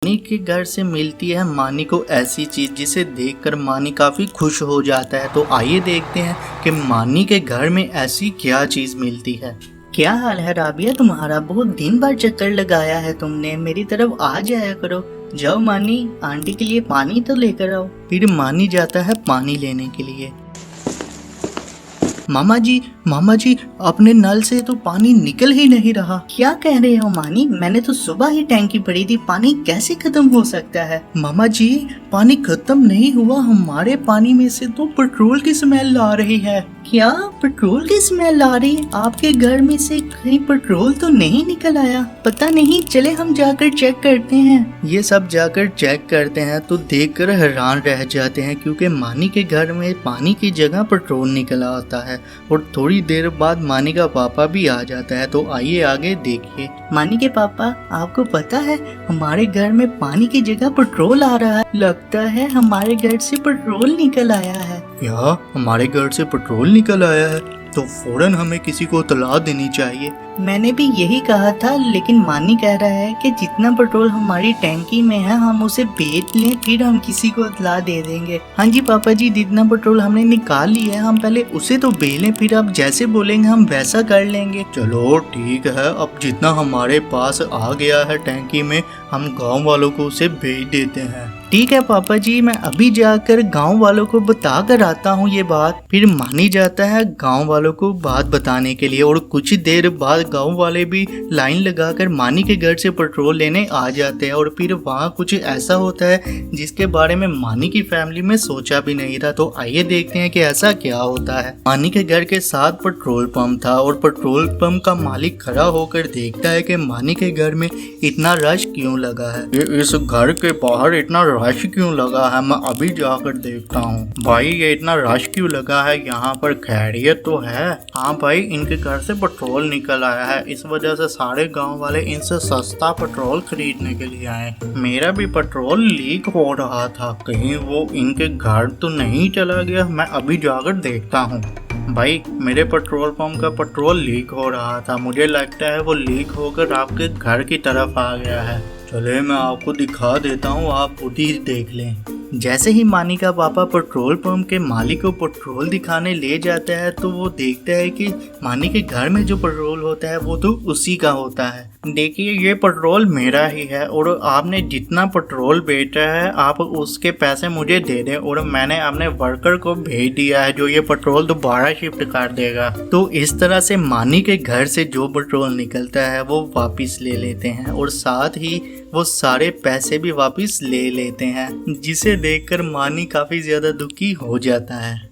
मानी के घर से मिलती है मानी को ऐसी चीज जिसे देखकर मानी काफी खुश हो जाता है। तो आइए देखते हैं कि मानी के घर में ऐसी क्या चीज मिलती है। क्या हाल है राबिया तुम्हारा? बहुत दिन बाद चक्कर लगाया है तुमने, मेरी तरफ आ जाया करो। जाओ मानी, आंटी के लिए पानी तो लेकर आओ। फिर मानी जाता है पानी लेने के लिए। मामा जी अपने नल से तो पानी निकल ही नहीं रहा। क्या कह रहे हो मानी? मैंने तो सुबह ही टैंकी भरी थी, पानी कैसे खत्म हो सकता है? मामा जी पानी खत्म नहीं हुआ, हमारे पानी में से तो पेट्रोल की स्मेल आ रही है। क्या पेट्रोल की स्मेल आ रही? आपके घर में से कहीं पेट्रोल तो नहीं निकल आया? पता नहीं, चले हम जाकर चेक करते हैं। ये सब जाकर चेक करते हैं तो देखकर हैरान रह जाते हैं, क्योंकि मानी के घर में पानी की जगह पेट्रोल निकल आता है। और थोड़ी देर बाद मानी का पापा भी आ जाता है। तो आइए आगे देखिए। मानी के पापा, आपको पता है हमारे घर में पानी की जगह पेट्रोल आ रहा है। लगता है हमारे घर से पेट्रोल निकल आया है। क्या हमारे घर से पेट्रोल निकल आया है? तो फौरन हमें किसी को इत्तला देनी चाहिए। मैंने भी यही कहा था, लेकिन मानी कह रहा है कि जितना पेट्रोल हमारी टैंकी में है हम उसे बेच लें, फिर हम किसी को इत्तला दे देंगे। हाँ जी पापा जी, जितना पेट्रोल हमने निकाल लिया है हम पहले उसे तो बेच लें, फिर आप जैसे बोलेंगे हम वैसा कर लेंगे। चलो ठीक है, अब जितना हमारे पास आ गया है टैंकी में हम गाँव वालों को उसे बेच देते हैं। ठीक है पापा जी, मैं अभी जाकर गांव वालों को बता कर आता हूँ ये बात। फिर मानी जाता है गांव वालों को बात बताने के लिए। और कुछ देर बाद गांव वाले भी लाइन लगाकर मानी के घर से पेट्रोल लेने आ जाते हैं। और फिर वहाँ कुछ ऐसा होता है जिसके बारे में मानी की फैमिली में सोचा भी नहीं था। तो आइए देखते हैं कि ऐसा क्या होता है। मानी के घर के साथ पेट्रोल पंप था और पेट्रोल पंप का मालिक खड़ा होकर देखता है कि मानी के घर में इतना रश क्यों लगा है। इस घर के बाहर इतना रश क्यों लगा है, मैं अभी जाकर देखता हूँ। भाई ये इतना रश क्यों लगा है, यहाँ पर खैरियत तो है? हाँ भाई, इनके घर से पेट्रोल निकल आया है, इस वजह से सारे गांव वाले इनसे सस्ता पेट्रोल खरीदने के लिए आए। मेरा भी पेट्रोल लीक हो रहा था, कहीं वो इनके घर तो नहीं चला गया? मैं अभी जाकर देखता हूँ। भाई मेरे पेट्रोल पंप का पेट्रोल लीक हो रहा था, मुझे लगता है वो लीक होकर आपके घर की तरफ आ गया है। चले मैं आपको दिखा देता हूँ, आप खुद ही देख लें। जैसे ही मानी का पापा पेट्रोल पंप के मालिक को पेट्रोल दिखाने ले जाता है तो वो देखता है कि मानी के घर में जो पेट्रोल होता है वो तो उसी का होता है। देखिए ये पेट्रोल मेरा ही है और आपने जितना पेट्रोल बेचा है आप उसके पैसे मुझे दे दें, और मैंने अपने वर्कर को भेज दिया है जो ये पेट्रोल दोबारा शिफ्ट कर देगा। तो इस तरह से मानी के घर से जो पेट्रोल निकलता है वो वापस ले लेते हैं और साथ ही वो सारे पैसे भी वापस ले लेते हैं, जिसे देखकर मानी काफी ज्यादा दुखी हो जाता है।